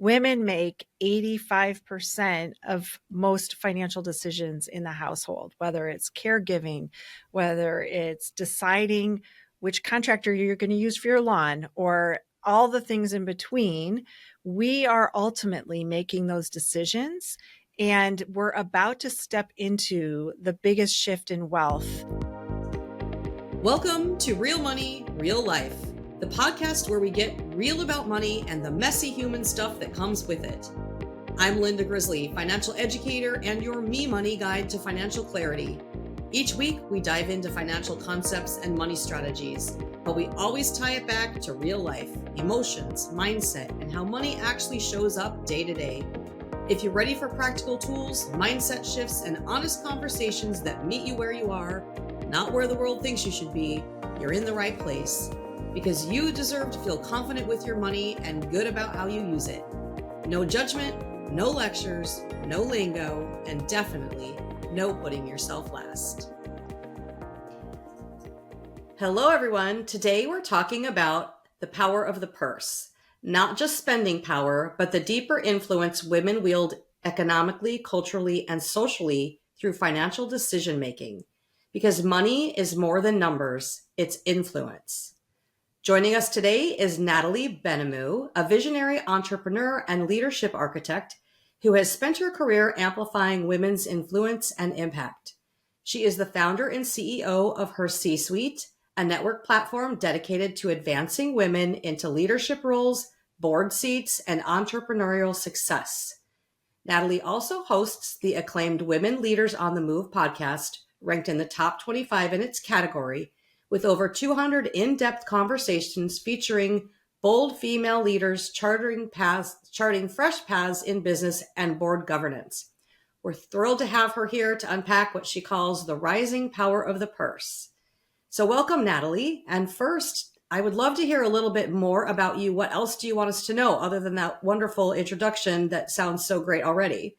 women make 85% of most financial decisions in the household, whether it's caregiving, whether it's deciding which contractor you're going to use for your lawn, or all the things in between. We are ultimately making those decisions, and we're about to step into the biggest shift in wealth. Welcome to Real Money, Real Life, the podcast where we get real about money and the messy human stuff that comes with it. I'm Linda Grizzly, financial educator and your Me Money guide to financial clarity. Each week, we dive into financial concepts and money strategies, but we always tie it back to real life, emotions, mindset, and how money actually shows up day to day. If you're ready for practical tools, mindset shifts, and honest conversations that meet you where you are, not where the world thinks you should be, you're in the right place. Because you deserve to feel confident with your money and good about how you use it. No judgment, no lectures, no lingo, and definitely no putting yourself last. Hello, everyone. Today we're talking about the power of the purse. Not just spending power, but the deeper influence women wield economically, culturally, and socially through financial decision making. Because money is more than numbers, it's influence. Joining us today is Natalie Benamou, a visionary entrepreneur and leadership architect who has spent her career amplifying women's influence and impact. She is the founder and CEO of HerCsuite, a network platform dedicated to advancing women into leadership roles, board seats, and entrepreneurial success. Natalie also hosts the acclaimed Women Leaders on the Move podcast, ranked in the top 25 in its category, with over 200 in-depth conversations featuring bold female leaders charting fresh paths in business and board governance. We're thrilled to have her here to unpack what she calls the rising power of the purse. So welcome, Natalie. And first, I would love to hear a little bit more about you. What else do you want us to know other than that wonderful introduction that sounds so great already?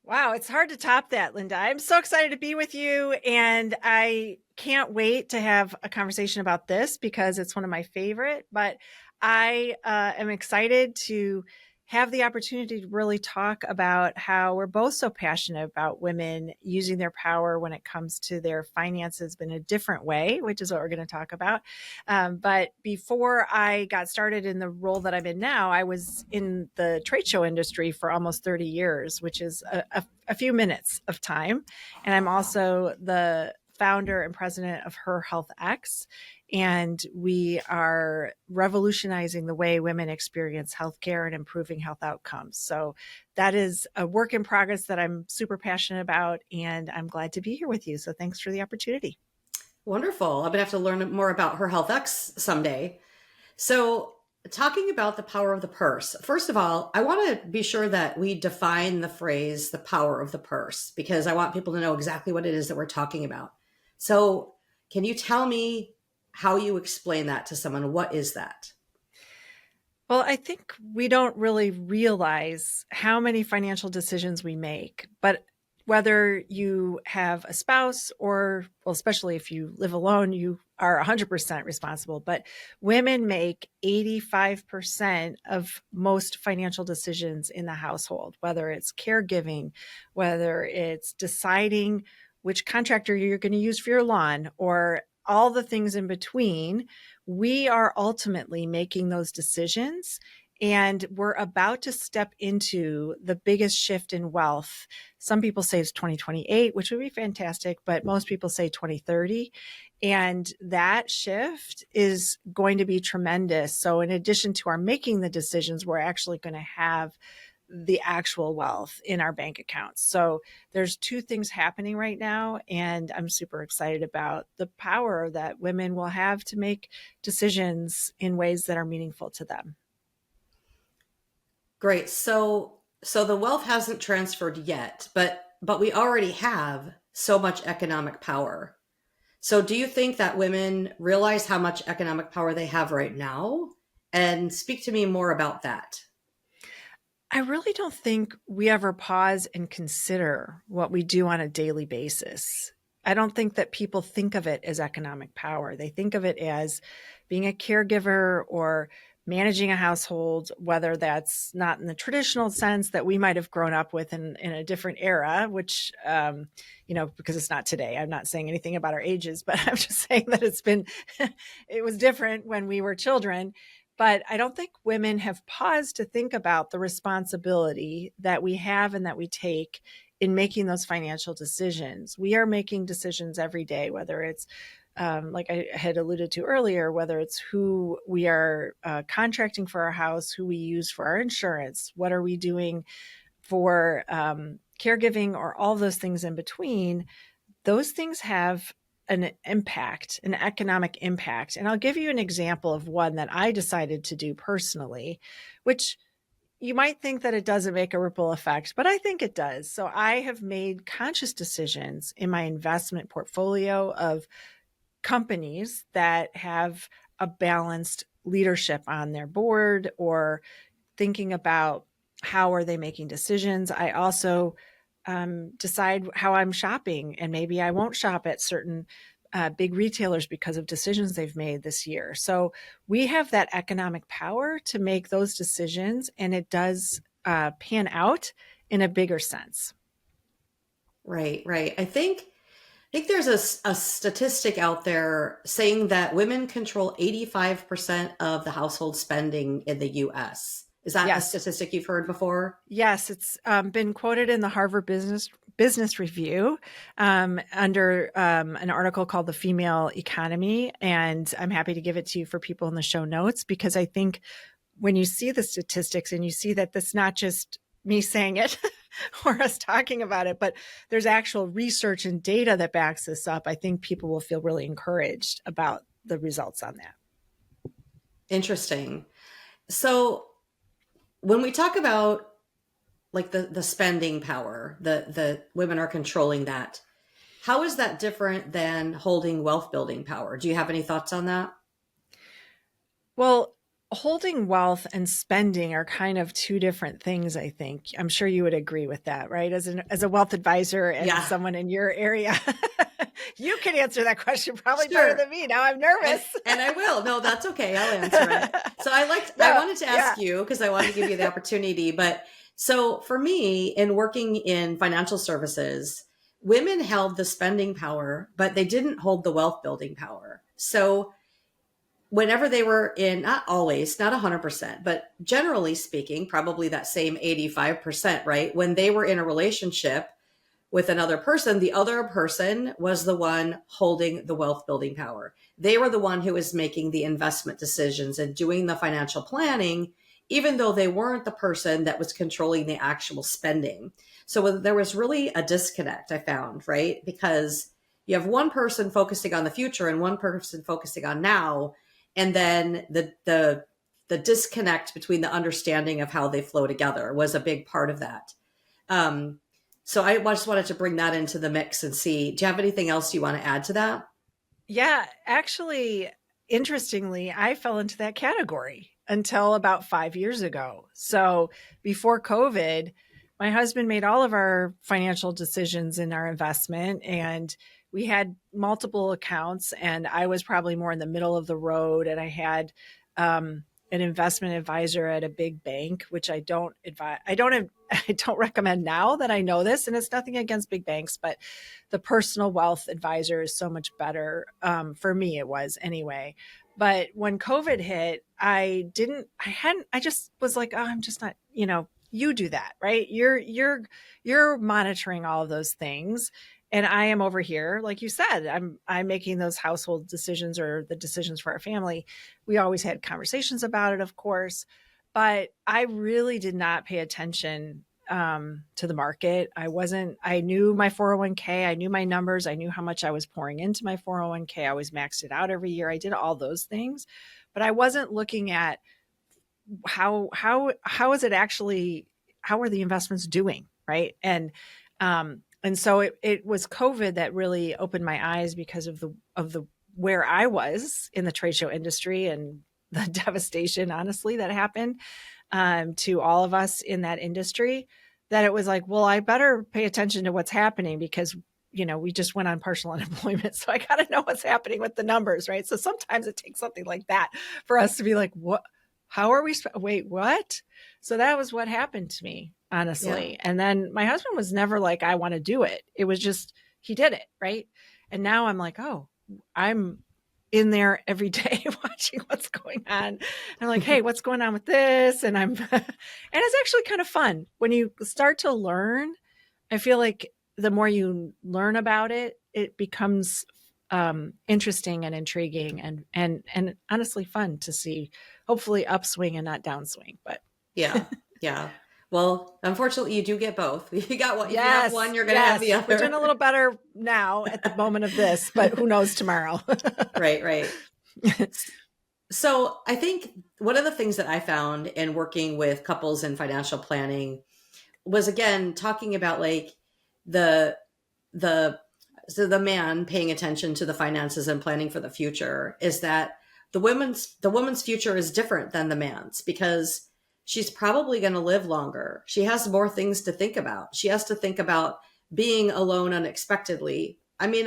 Wow, it's hard to top that, Linda. I'm so excited to be with you, and I can't wait to have a conversation about this because it's one of my favorite. But I am excited to have the opportunity to really talk about how we're both so passionate about women using their power when it comes to their finances in a different way, which is what we're going to talk about. But before I got started in the role that I'm in now, I was in the trade show industry for almost 30 years, which is a few minutes of time. And I'm also the founder and president of HerCsuite. And we are revolutionizing the way women experience healthcare and improving health outcomes. So that is a work in progress that I'm super passionate about, and I'm glad to be here with you. So thanks for the opportunity. Wonderful. I'm going to have to learn more about HerCsuite someday. So talking about the power of the purse, first of all, I want to be sure that we define the phrase, the power of the purse, because I want people to know exactly what it is that we're talking about. So can you tell me how you explain that to someone? What is that? Well, I think we don't really realize how many financial decisions we make, but whether you have a spouse or, well, especially if you live alone, you are 100% responsible. But women make 85% of most financial decisions in the household, whether it's caregiving, whether it's deciding which contractor you're going to use for your lawn, or all the things in between. We are ultimately making those decisions, and we're about to step into the biggest shift in wealth. Some people say it's 2028, which would be fantastic, but most people say 2030. And that shift is going to be tremendous. So in addition to our making the decisions, we're actually going to have the actual wealth in our bank accounts. So there's two things happening right now, and I'm super excited about the power that women will have to make decisions in ways that are meaningful to them. Great. So the wealth hasn't transferred yet, but we already have so much economic power. So do you think that women realize how much economic power they have right now? And speak to me more about that. I really don't think we ever pause and consider what we do on a daily basis. I don't think that people think of it as economic power. They think of it as being a caregiver or managing a household, whether that's not in the traditional sense that we might have grown up with in a different era, which, because it's not today. I'm not saying anything about our ages, but I'm just saying that it was different when we were children. But I don't think women have paused to think about the responsibility that we have and that we take in making those financial decisions. We are making decisions every day, whether it's like I had alluded to earlier, whether it's who we are contracting for our house, who we use for our insurance, what are we doing for caregiving, or all those things in between. Those things have an impact, an economic impact. And I'll give you an example of one that I decided to do personally, which you might think that it doesn't make a ripple effect, but I think it does. So I have made conscious decisions in my investment portfolio of companies that have a balanced leadership on their board, or thinking about how are they making decisions. I also decide how I'm shopping, and maybe I won't shop at certain big retailers because of decisions they've made this year. So we have that economic power to make those decisions, and it does pan out in a bigger sense. Right, right. I think there's a statistic out there saying that women control 85% of the household spending in the US. Is that a Yes. statistic you've heard before? Yes, it's been quoted in the Harvard Business Review under an article called "The Female Economy," and I'm happy to give it to you for people in the show notes, because I think when you see the statistics and you see that this not just me saying it or us talking about it, but there's actual research and data that backs this up, I think people will feel really encouraged about the results on that. Interesting. So when we talk about like the spending power, the women are controlling that. How is that different than holding wealth building power? Do you have any thoughts on that? Well, holding wealth and spending are kind of two different things, I think. I'm sure you would agree with that, right? As a wealth advisor and Yeah, someone in your area, you can answer that question probably better sure. than me. Now I'm And nervous. and I will. No, that's okay. I'll answer it. So I No, wanted to yeah. ask you because I wanted to give you the opportunity, but so for me in working in financial services, women held the spending power, but they didn't hold the wealth building power. So whenever they were in, not always, not 100%, but generally speaking, probably that same 85%, right? When they were in a relationship with another person, the other person was the one holding the wealth building power. They were the one who was making the investment decisions and doing the financial planning, even though they weren't the person that was controlling the actual spending. So there was really a disconnect, I found, right? Because you have one person focusing on the future and one person focusing on now. And then the disconnect between the understanding of how they flow together was a big part of that. Um, so I just wanted to bring that into the mix and see, do you have anything else you want to add to that? Yeah, actually, interestingly, I fell into that category until about 5 years ago. So before COVID, my husband made all of our financial decisions in our investment, and we had multiple accounts, and I was probably more in the middle of the road, and I had an investment advisor at a big bank, which I don't advise. I don't recommend now that I know this, and it's nothing against big banks, but the personal wealth advisor is so much better. For me, it was anyway. But when COVID hit, I just was like, oh, I'm just not, you do that, right? You're monitoring all of those things. And I am over here, like you said, I'm making those household decisions, or the decisions for our family. We always had conversations about it, of course, but I really did not pay attention to the market. I knew my 401k, I knew my numbers, I knew how much I was pouring into my 401k. I always maxed it out every year. I did all those things, but I wasn't looking at how is it actually, how are the investments doing, right? And so it was COVID that really opened my eyes, because of the where I was in the trade show industry, and the devastation, honestly, that happened to all of us in that industry, that it was like, well, I better pay attention to what's happening, because we just went on partial unemployment. So I got to know what's happening with the numbers, right? So sometimes it takes something like that for us to be like, how are we? Wait, what? So that was what happened to me, Yeah. honestly. And then my husband was never like, I want to do it. It was just, he did it. Right. And now I'm like, oh, I'm in there every day watching what's going on. And I'm like, hey, what's going on with this? And and it's actually kind of fun when you start to learn. I feel like the more you learn about it, it becomes interesting and intriguing and honestly fun to see. Hopefully, upswing and not downswing. But Yeah. Yeah. Well, unfortunately, you do get both. You got what if you have one, yes, you're going to have the yes, we're doing a other. little better now at the moment of this, but who knows tomorrow? Right, right. So, I think one of the things that I found in working with couples in financial planning was again talking about like the the the man paying attention to the finances and planning for the future is that the woman's future is different than the man's because she's probably going to live longer. She has more things to think about. She has to think about being alone unexpectedly. I mean,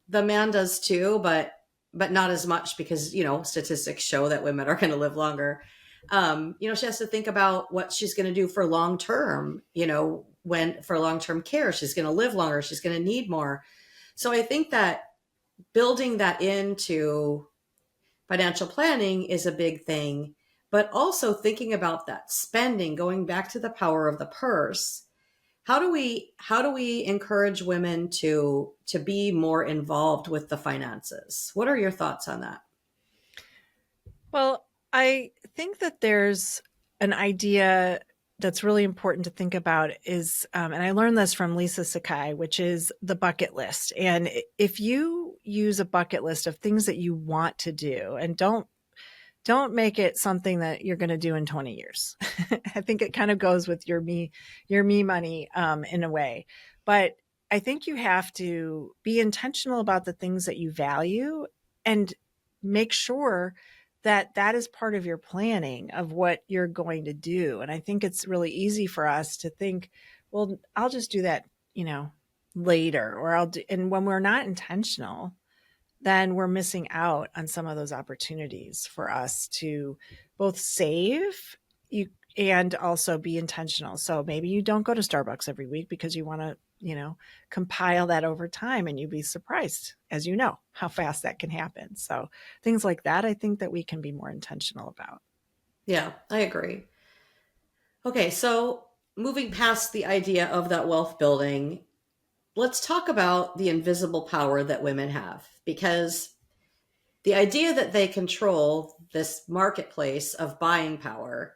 the man does too, but not as much because statistics show that women are going to live longer. She has to think about what she's going to do for long term. When for long term care, she's going to live longer. She's going to need more. So I think that building that into financial planning is a big thing, but also thinking about that spending, going back to the power of the purse. How do we encourage women to be more involved with the finances? What are your thoughts on that? Well, I think that there's an idea that's really important to think about is, and I learned this from Lisa Sakai, which is the bucket list. And if you use a bucket list of things that you want to do, and don't make it something that you're going to do in 20 years. I think it kind of goes with your me money in a way. But I think you have to be intentional about the things that you value and make sure that that is part of your planning of what you're going to do. And I think it's really easy for us to think, well, I'll just do that, later, or I'll do, and when we're not intentional, then we're missing out on some of those opportunities for us to both save you and also be intentional. So maybe you don't go to Starbucks every week because you want to, compile that over time, and you'd be surprised, as you know, how fast that can happen. So things like that, I think that we can be more intentional about. Yeah, I agree. Okay, so moving past the idea of that wealth building, let's talk about the invisible power that women have because the idea that they control this marketplace of buying power,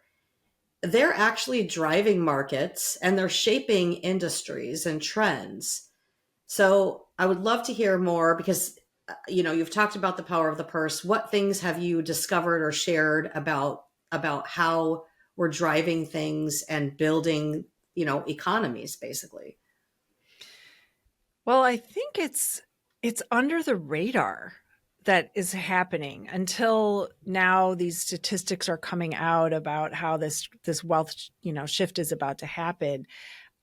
they're actually driving markets and they're shaping industries and trends. So I would love to hear more because you've talked about the power of the purse. What things have you discovered or shared about how we're driving things and building, economies basically? Well, I think it's under the radar that is happening until now. These statistics are coming out about how this wealth, shift is about to happen.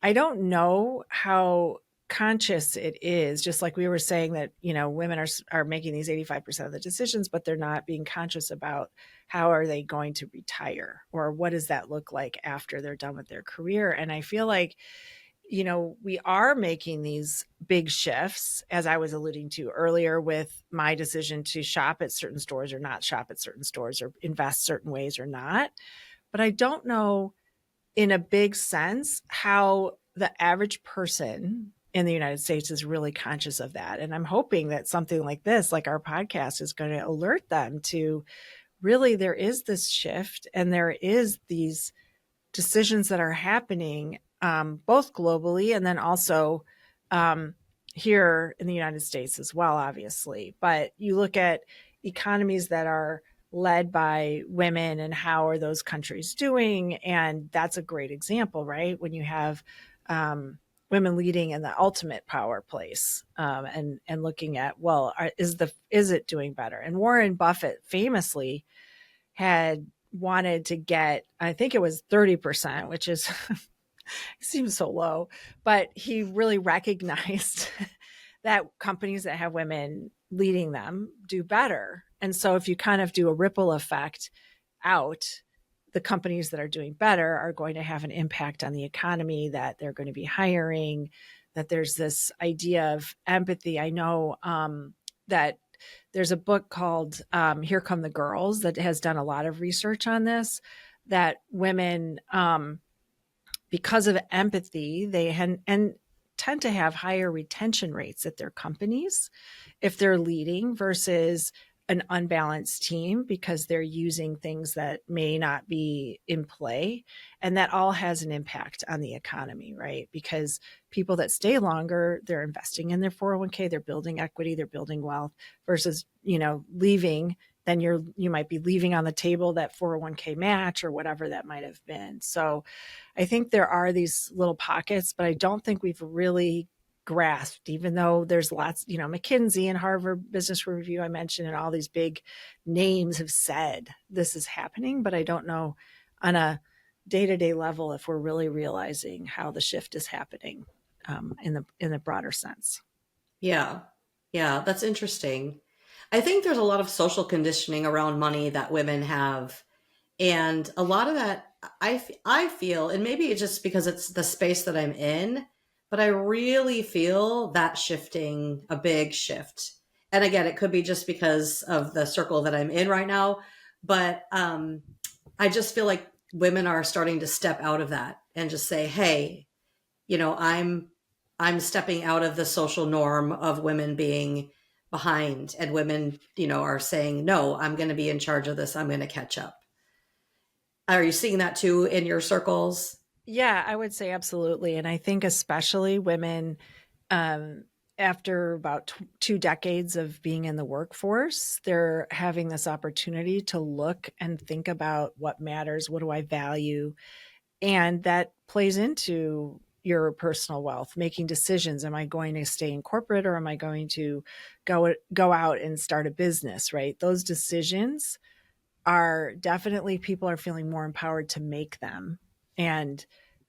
I don't know how conscious it is. Just like we were saying that, women are making these 85% of the decisions, but they're not being conscious about how are they going to retire, or what does that look like after they're done with their career. And I feel like, we are making these big shifts, as I was alluding to earlier with my decision to shop at certain stores or not shop at certain stores, or invest certain ways or not. But I don't know, in a big sense, how the average person in the United States is really conscious of that. And I'm hoping that something like this, like our podcast, is going to alert them to really there is this shift and there is these decisions that are happening, both globally and then also here in the United States as well, obviously. But you look at economies that are led by women and how are those countries doing, and that's a great example, right? When you have women leading in the ultimate power place, and looking at, well, is it doing better? And Warren Buffett famously had wanted to get, I think it was 30%, which is seems so low, but he really recognized that companies that have women leading them do better. And so if you kind of do a ripple effect out, the companies that are doing better are going to have an impact on the economy, that they're going to be hiring, that there's this idea of empathy. I know that there's a book called Here Come the Girls that has done a lot of research on this, that women, because of empathy, and tend to have higher retention rates at their companies if they're leading versus an unbalanced team, because they're using things that may not be in play. And that all has an impact on the economy, right? Because people that stay longer, they're investing in their 401k, they're building equity, they're building wealth, versus, leaving, then you might be leaving on the table that 401k match or whatever that might have been. So I think there are these little pockets, but I don't think we've really grasped, even though there's lots, McKinsey and Harvard Business Review I mentioned, and all these big names have said this is happening, but I don't know on a day-to-day level if we're really realizing how the shift is happening in the broader sense. Yeah. Yeah, that's interesting. I think there's a lot of social conditioning around money that women have. And a lot of that, I feel, and maybe it's just because it's the space that I'm in, but I really feel that shifting, a big shift. And again, it could be just because of the circle that I'm in right now, but I just feel like women are starting to step out of that and just say, "Hey, you know, I'm stepping out of the social norm of women being behind, and women, are saying, no, I'm going to be in charge of this. I'm going to catch up." Are you seeing that too in your circles? Yeah, I would say absolutely. And I think especially women, um, after about 2 decades of being in the workforce, they're having this opportunity to look and think about what matters, what do I value, and that plays into your personal wealth, making decisions. Am I going to stay in corporate, or am I going to go out and start a business, right? Those decisions are definitely, people are feeling more empowered to make them. And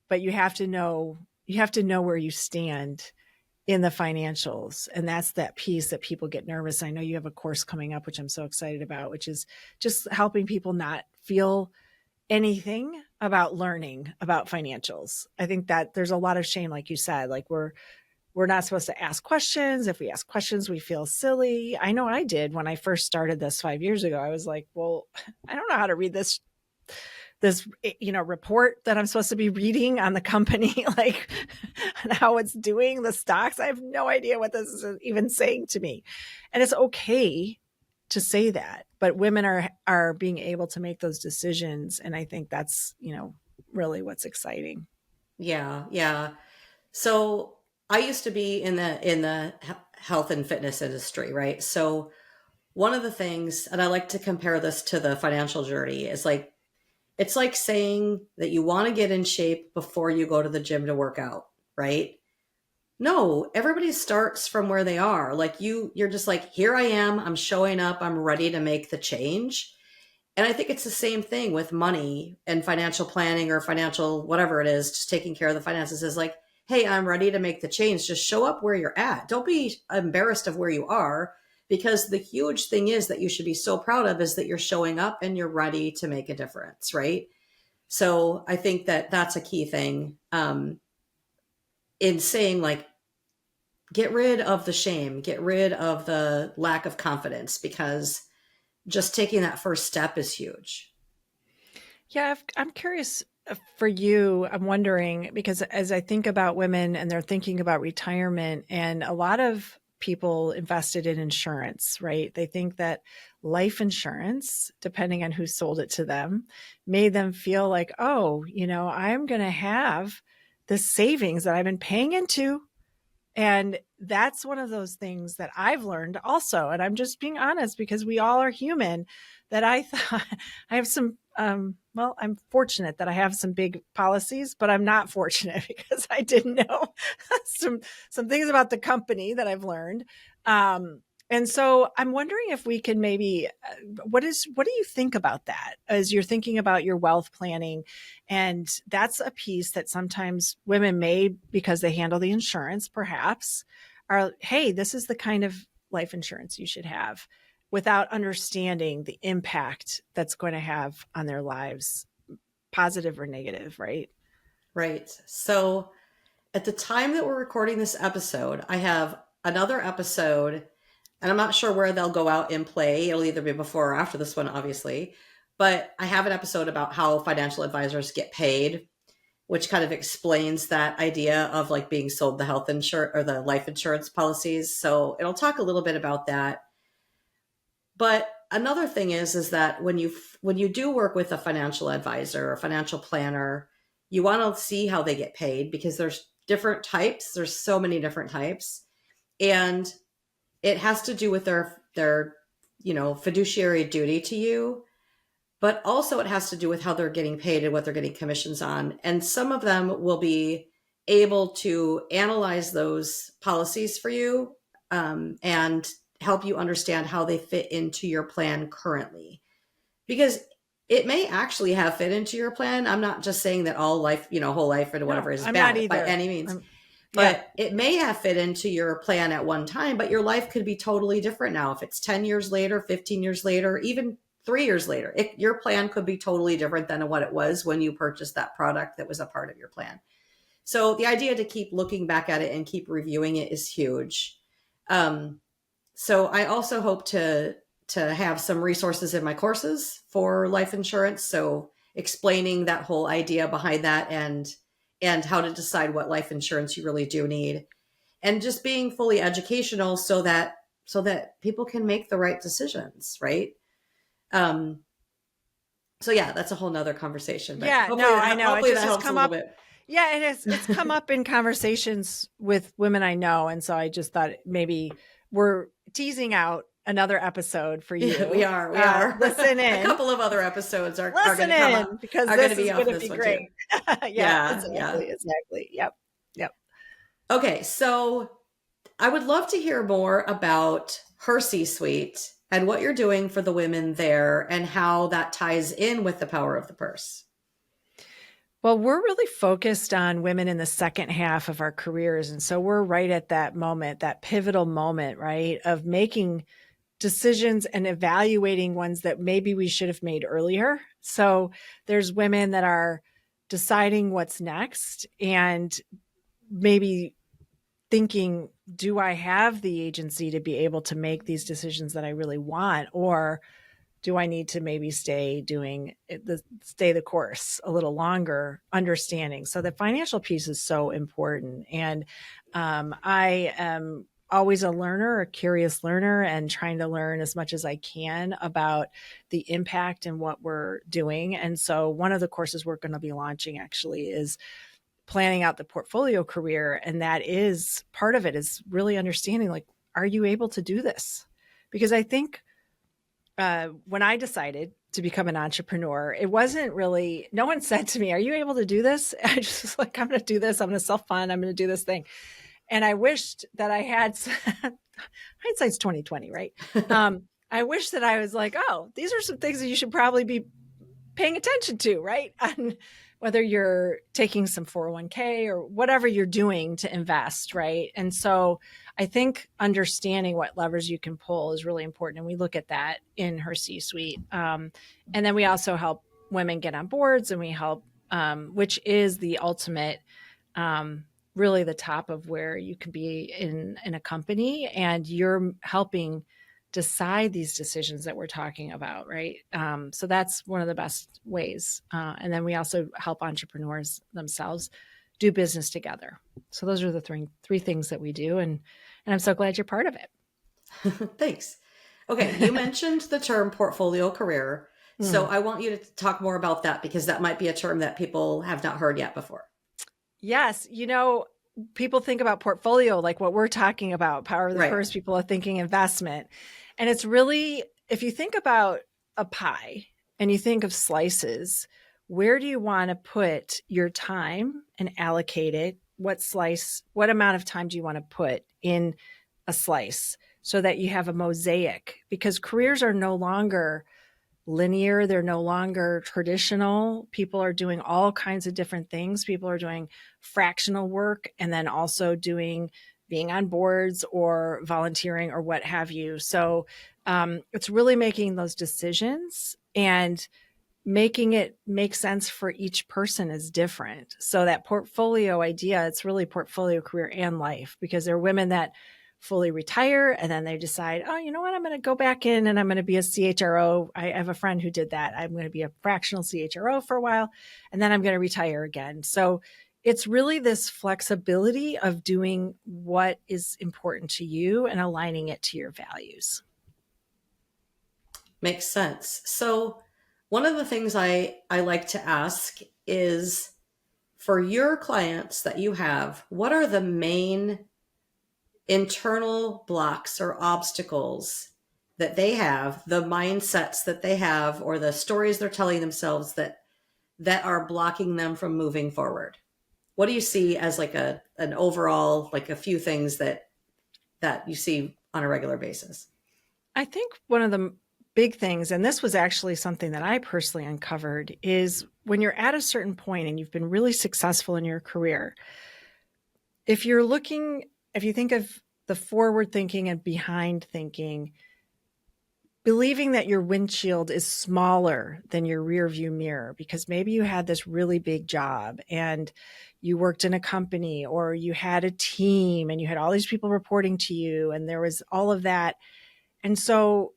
but you have to know where you stand in the financials, and that's that piece that people get nervous. I know you have a course coming up, which I'm so excited about, which is just helping people not feel anything about learning about financials. I think that there's a lot of shame, like you said, like we're not supposed to ask questions. If we ask questions, we feel silly. I know I did when I first started this 5 years ago. I was like, well, I don't know how to read this report that I'm supposed to be reading on the company, like, and how it's doing the stocks. I have no idea what this is even saying to me. And it's okay to say that, but women are being able to make those decisions, and I think that's, really what's exciting. Yeah, yeah. So I used to be in the health and fitness industry, right? So one of the things, and I like to compare this to the financial journey, is like it's like saying that you want to get in shape before you go to the gym to work out, right? No, everybody starts from where they are. Like you're just like, here I am, I'm showing up, I'm ready to make the change. And I think it's the same thing with money and financial planning or financial whatever it is, just taking care of the finances is like, hey, I'm ready to make the change. Just show up where you're at. Don't be embarrassed of where you are, because the huge thing is that you should be so proud of is that you're showing up and you're ready to make a difference, right? So I think that that's a key thing in saying like, get rid of the shame, get rid of the lack of confidence, because just taking that first step is huge. Yeah, I'm curious for you. I'm wondering, because as I think about women and they're thinking about retirement, and a lot of people invested in insurance, right? They think that life insurance, depending on who sold it to them, made them feel like, oh, I'm going to have the savings that I've been paying into. And that's one of those things that I've learned also. And I'm just being honest, because we all are human, that I thought I have some, well, I'm fortunate that I have some big policies, but I'm not fortunate because I didn't know some things about the company that I've learned. And so I'm wondering if we can maybe, what do you think about that as you're thinking about your wealth planning? And that's a piece that sometimes women may, because they handle the insurance, perhaps, are, hey, this is the kind of life insurance you should have. without understanding the impact that's going to have on their lives, positive or negative, right? Right. So at the time that we're recording this episode, I have another episode, and I'm not sure where they'll go out in play. It'll either be before or after this one, obviously. But I have an episode about how financial advisors get paid, which kind of explains that idea of like being sold the health insurance or the life insurance policies. So it'll talk a little bit about that. But another thing is that when you do work with a financial advisor or financial planner, you want to see how they get paid because there's different types. There's so many different types, and it has to do with their fiduciary duty to you, but also it has to do with how they're getting paid and what they're getting commissions on. And some of them will be able to analyze those policies for you, and help you understand how they fit into your plan currently. Because it may actually have fit into your plan. I'm not just saying that all life, whole life or whatever No, is I'm not bad by either. any means. Yeah. But it may have fit into your plan at one time, but your life could be totally different now. If it's 10 years later, 15 years later, even 3 years later, your plan could be totally different than what it was when you purchased that product that was a part of your plan. So the idea to keep looking back at it and keep reviewing it is huge. So I also hope to have some resources in my courses for life insurance. So explaining that whole idea behind that and how to decide what life insurance you really do need, and just being fully educational so that people can make the right decisions, right? So yeah, that's a whole nother conversation. But Yeah, no, I know. It hopefully just that has helps a come little up. bit. Yeah, and it's come up in conversations with women I know, and so I just thought maybe we're teasing out another episode for you. Yeah, we are. Listen in. A couple of other episodes are going Listen to come in up. because Are going to this be is off going to this be one too. great. Yeah, Yeah. exactly. Yep. Okay, so I would love to hear more about HerCsuite and what you're doing for the women there and how that ties in with the power of the purse. Well, we're really focused on women in the second half of our careers. And so we're right at that moment, that pivotal moment, right, of making decisions and evaluating ones that maybe we should have made earlier. So there's women that are deciding what's next and maybe thinking, do I have the agency to be able to make these decisions that I really want? Or do I need to maybe stay the course a little longer, understanding? So the financial piece is so important. And I am always a learner, a curious learner, and trying to learn as much as I can about the impact and what we're doing. And so one of the courses we're going to be launching actually is planning out the portfolio career. And that is part of it, is really understanding, like, are you able to do this? Because I think when I decided to become an entrepreneur, it wasn't really, no one said to me, are you able to do this? I just was like, I'm going to do this. I'm going to self-fund. I'm going to do this thing. And I wished that I had, hindsight's 2020, right? I wish that I was like, oh, these are some things that you should probably be paying attention to, right? On whether you're taking some 401k or whatever you're doing to invest, right? And so I think understanding what levers you can pull is really important. And we look at that in HerCsuite. And then we also help women get on boards, and we help, which is the ultimate, really the top of where you can be in a company, and you're helping decide these decisions that we're talking about, right? So that's one of the best ways. And then we also help entrepreneurs themselves do business together. So those are the three things that we do. And I'm so glad you're part of it. Thanks. Okay, you mentioned the term portfolio career. So I want you to talk more about that because that might be a term that people have not heard yet before. Yes. People think about portfolio like what we're talking about, power of the purse. People are thinking investment. And it's really, if you think about a pie and you think of slices, where do you want to put your time and allocate it? What amount of time do you want to put in a slice so that you have a mosaic? Because careers are no longer linear. They're no longer traditional. People are doing all kinds of different things. People are doing fractional work and then also being on boards or volunteering or what have you. So It's really making those decisions and making it make sense for each person is different. So that portfolio idea, it's really portfolio, career, and life, because there are women that fully retire and then they decide, oh, you know what, I'm going to go back in and I'm going to be a CHRO. I have a friend who did that. I'm going to be a fractional CHRO for a while and then I'm going to retire again. So it's really this flexibility of doing what is important to you and aligning it to your values. Makes sense. So, one of the things I like to ask is, for your clients that you have, what are the main internal blocks or obstacles that they have, the mindsets that they have, or the stories they're telling themselves that are blocking them from moving forward? What do you see as like an overall, like a few things that you see on a regular basis? I think one of the big things, and this was actually something that I personally uncovered, is when you're at a certain point and you've been really successful in your career, if you think of the forward thinking and behind thinking, believing that your windshield is smaller than your rear view mirror, because maybe you had this really big job and you worked in a company or you had a team and you had all these people reporting to you and there was all of that. And so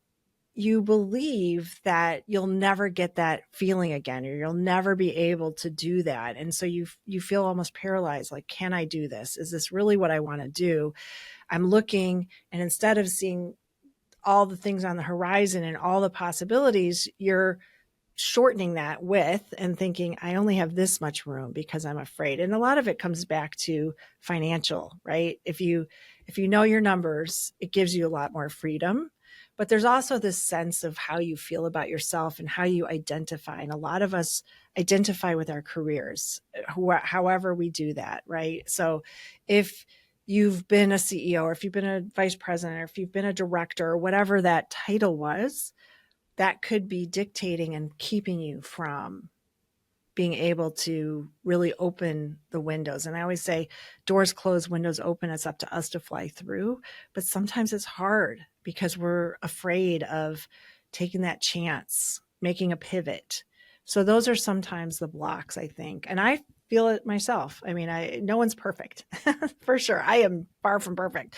you believe that you'll never get that feeling again, or you'll never be able to do that. And so you feel almost paralyzed. Like, can I do this? Is this really what I want to do? I'm looking, and instead of seeing all the things on the horizon and all the possibilities, you're shortening that width and thinking, I only have this much room because I'm afraid. And a lot of it comes back to financial, right? If you know your numbers, it gives you a lot more freedom. But there's also this sense of how you feel about yourself and how you identify. And a lot of us identify with our careers, however we do that, right? So if you've been a CEO, or if you've been a vice president, or if you've been a director, or whatever that title was, that could be dictating and keeping you from being able to really open the windows. And I always say, doors closed, windows open. It's up to us to fly through. But sometimes it's hard because we're afraid of taking that chance, making a pivot. So those are sometimes the blocks, I think. And I feel it myself. I mean, no one's perfect for sure. I am far from perfect.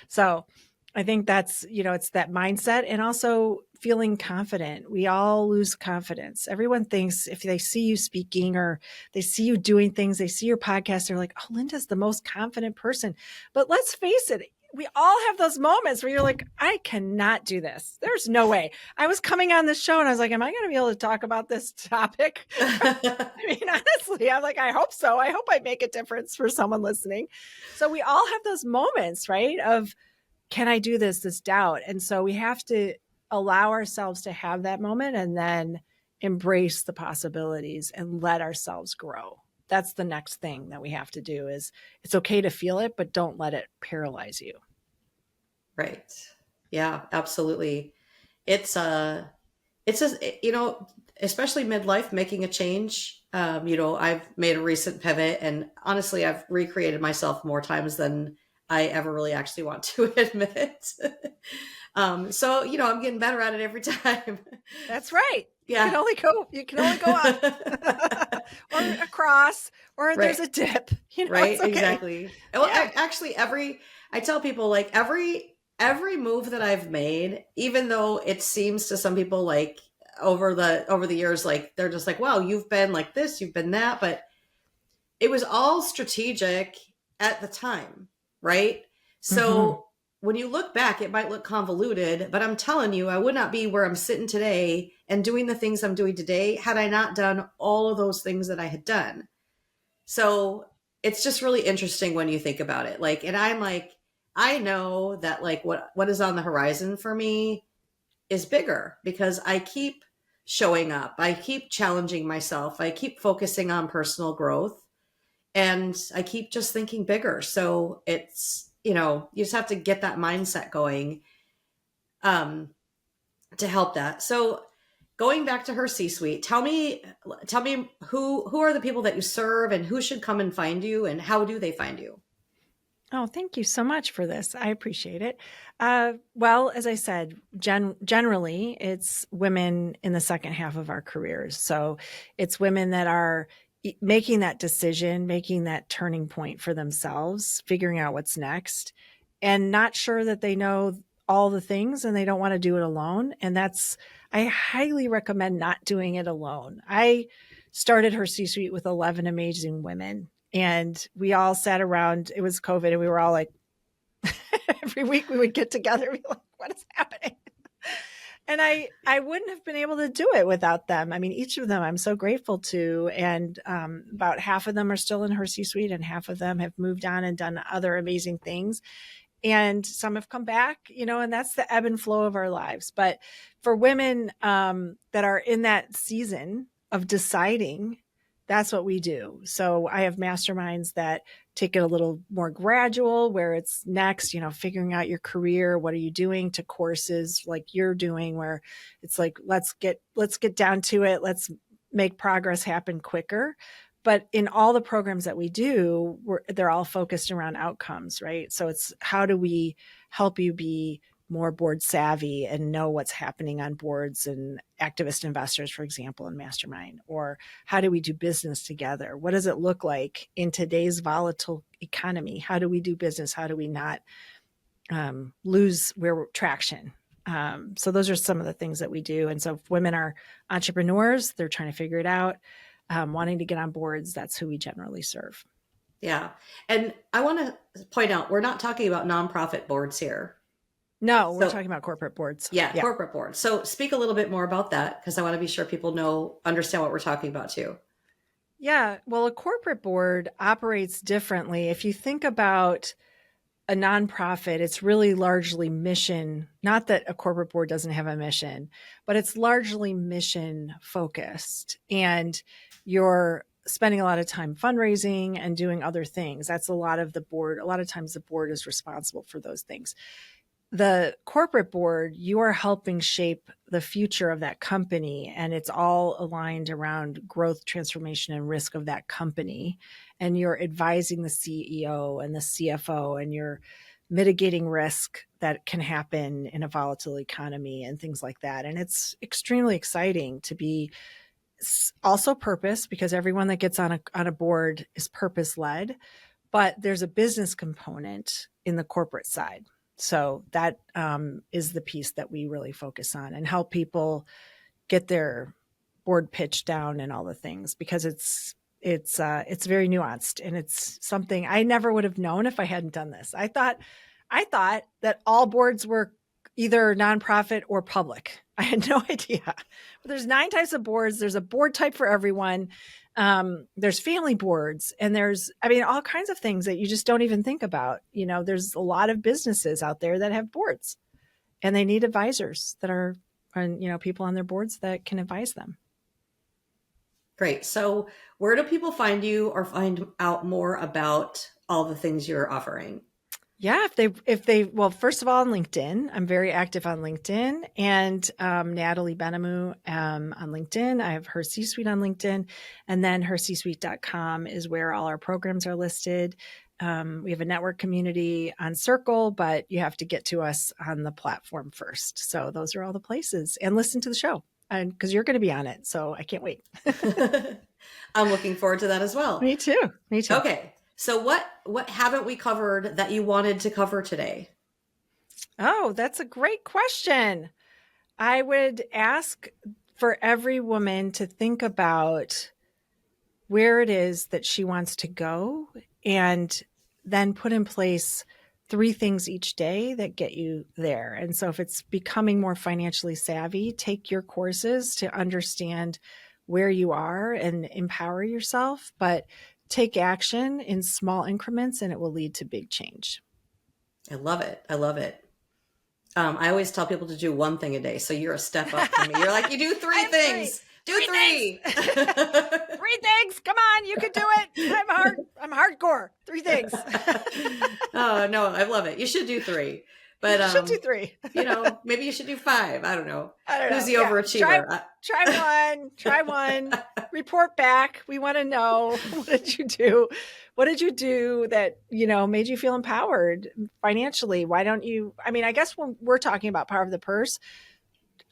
So I think that's, it's that mindset and also feeling confident. We all lose confidence. Everyone thinks if they see you speaking or they see you doing things, they see your podcast, they're like, oh, Linda's the most confident person. But let's face it, we all have those moments where you're like, I cannot do this. There's no way. I was coming on this show and I was like, am I going to be able to talk about this topic? I mean, honestly, I'm like, I hope so. I hope I make a difference for someone listening. So we all have those moments, right? Of, can I do this doubt? And so we have to allow ourselves to have that moment and then embrace the possibilities and let ourselves grow. That's the next thing that we have to do. Is it's okay to feel it, but don't let it paralyze you. Right. Yeah, absolutely. It's especially midlife, making a change. I've made a recent pivot, and honestly, I've recreated myself more times than I ever really actually want to admit. So I'm getting better at it every time. That's right. Yeah. You can only go up or across, or Right. there's a dip, Right. it's okay. Exactly. Well, Yeah. I tell people, like, every move that I've made, even though it seems to some people like over the years, like they're just like, wow, you've been like this, you've been that, but it was all strategic at the time, right? Mm-hmm. So when you look back, it might look convoluted, but I'm telling you, I would not be where I'm sitting today and doing the things I'm doing today had I not done all of those things that I had done. So it's just really interesting when you think about it. Like, and I'm like, I know that like what is on the horizon for me is bigger because I keep showing up. I keep challenging myself. I keep focusing on personal growth and I keep just thinking bigger. So it's, you just have to get that mindset going um, to help that. So going back to HerCsuite, tell me who are the people that you serve and who should come and find you and how do they find you? Oh, thank you so much for this. I appreciate it. Well, as I said, generally, it's women in the second half of our careers. So it's women that are making that decision, making that turning point for themselves, figuring out what's next, and not sure that they know all the things and they don't want to do it alone. And I highly recommend not doing it alone. I started HerCsuite with 11 amazing women, and we all sat around. It was COVID, and we were all like, every week we would get together and be like, what is happening? And I wouldn't have been able to do it without them. I mean, each of them I'm so grateful to. And about half of them are still in HerCsuite, and half of them have moved on and done other amazing things. And some have come back, and that's the ebb and flow of our lives. But for women that are in that season of deciding, that's what we do. So I have masterminds that take it a little more gradual, where it's next, figuring out your career. What are you doing, to courses like you're doing, where it's like, let's get down to it. Let's make progress happen quicker. But in all the programs that we do, they're all focused around outcomes, right? So it's, how do we help you be more board savvy and know what's happening on boards and activist investors, for example, in Mastermind? Or how do we do business together? What does it look like in today's volatile economy? How do we do business? How do we not lose traction? So those are some of the things that we do. And so if women are entrepreneurs, they're trying to figure it out, wanting to get on boards, that's who we generally serve. Yeah. And I want to point out, we're not talking about nonprofit boards here. No, we're So, talking about corporate boards. yeah, Yeah. corporate boards. So speak a little bit more about that, because I want to be sure people understand what we're talking about too. Yeah. Well, a corporate board operates differently. If you think about a nonprofit, it's really largely mission. Not that a corporate board doesn't have a mission, but it's largely mission focused. And you're spending a lot of time fundraising and doing other things. That's a lot of the board. A lot of times the board is responsible for those things. The corporate board, you are helping shape the future of that company, and it's all aligned around growth, transformation, and risk of that company. And you're advising the CEO and the CFO, and you're mitigating risk that can happen in a volatile economy and things like that. And it's extremely exciting to be also purpose, because everyone that gets on a board is purpose led, but there's a business component in the corporate side. So that is the piece that we really focus on and help people get their board pitch down and all the things, because it's very nuanced, and it's something I never would have known if I hadn't done this. I thought that all boards were either nonprofit or public. I had no idea. But there's 9 types of boards. There's a board type for everyone. There's family boards, and there's, all kinds of things that you just don't even think about. There's a lot of businesses out there that have boards, and they need advisors that are, people on their boards that can advise them. Great. So where do people find you or find out more about all the things you're offering? Yeah, well, first of all, on LinkedIn, I'm very active on LinkedIn, and Natalie Benamou on LinkedIn. I have HerCsuite on LinkedIn, and then HerCsuite.com is where all our programs are listed. We have a network community on Circle, but you have to get to us on the platform first. So those are all the places, and listen to the show, and because you're going to be on it, so I can't wait. I'm looking forward to that as well. Me too. Okay. So what haven't we covered that you wanted to cover today? Oh, that's a great question. I would ask for every woman to think about where it is that she wants to go, and then put in place 3 things each day that get you there. And so if it's becoming more financially savvy, take your courses to understand where you are and empower yourself, but take action in small increments, and it will lead to big change. I love it. I love it. I always tell people to do 1 thing a day. So you're a step up for me. You're like, you do 3 things. Do 3. 3 things. Come on, you can do it. I'm hardcore. 3 things. Oh, no, I love it. You should do 3. But you should do 3. Maybe you should do 5. I don't know. Who's the Yeah. overachiever? Try one. Report back. We want to know, what did you do? What did you do that, made you feel empowered financially? Why don't you, I mean, I guess when we're talking about power of the purse,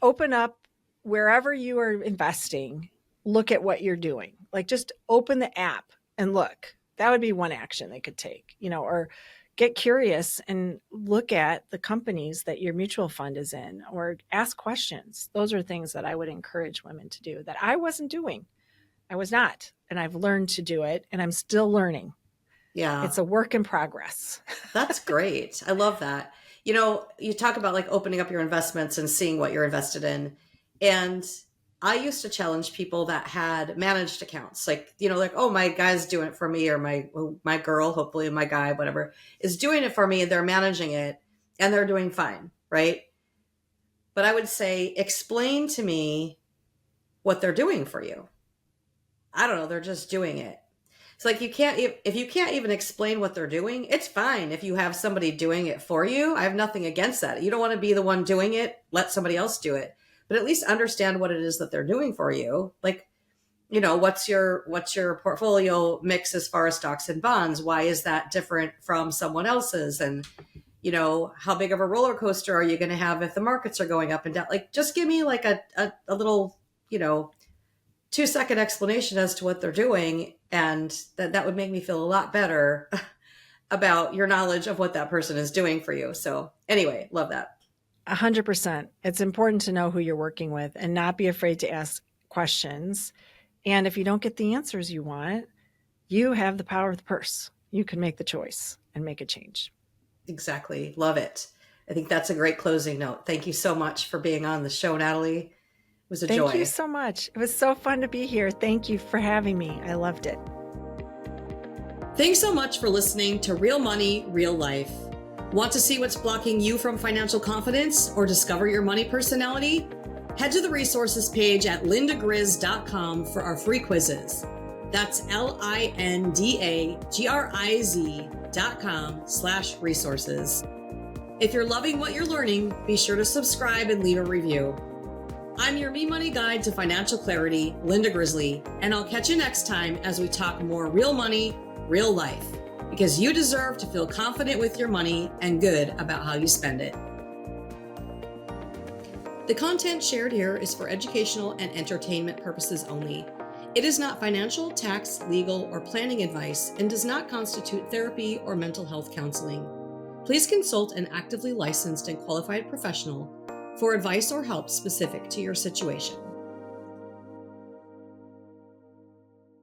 open up wherever you are investing, look at what you're doing. Like just open the app and look. That would be one action they could take, or get curious and look at the companies that your mutual fund is in or ask questions. Those are things that I would encourage women to do that I wasn't doing. I was not. And I've learned to do it and I'm still learning. Yeah. It's a work in progress. That's great. I love that. You talk about like opening up your investments and seeing what you're invested in. And I used to challenge people that had managed accounts. Like, like, oh, my guy's doing it for me, or my girl, hopefully my guy, whatever, is doing it for me and they're managing it and they're doing fine, right? But I would say, explain to me what they're doing for you. I don't know, they're just doing it. It's like if you can't even explain what they're doing, it's fine if you have somebody doing it for you. I have nothing against that. You don't want to be the one doing it, let somebody else do it. But at least understand what it is that they're doing for you. Like, what's your portfolio mix as far as stocks and bonds? Why is that different from someone else's? And, how big of a roller coaster are you going to have if the markets are going up and down? Like, just give me like a little, 2-second explanation as to what they're doing. And that would make me feel a lot better about your knowledge of what that person is doing for you. So anyway, love that. 100%. It's important to know who you're working with and not be afraid to ask questions. And if you don't get the answers you want, you have the power of the purse. You can make the choice and make a change. Exactly. Love it. I think that's a great closing note. Thank you so much for being on the show, Natalie. It was a joy. Thank you so much. It was so fun to be here. Thank you for having me. I loved it. Thanks so much for listening to Real Money, Real Life. Want to see what's blocking you from financial confidence or discover your money personality? Head to the resources page at lindagrizz.com for our free quizzes. That's LINDAGRIZ.com/resources. If you're loving what you're learning, be sure to subscribe and leave a review. I'm your Me Money Guide to Financial Clarity, Linda Grizzly, and I'll catch you next time as we talk more real money, real life, because you deserve to feel confident with your money and good about how you spend it. The content shared here is for educational and entertainment purposes only. It is not financial, tax, legal, or planning advice and does not constitute therapy or mental health counseling. Please consult an actively licensed and qualified professional for advice or help specific to your situation.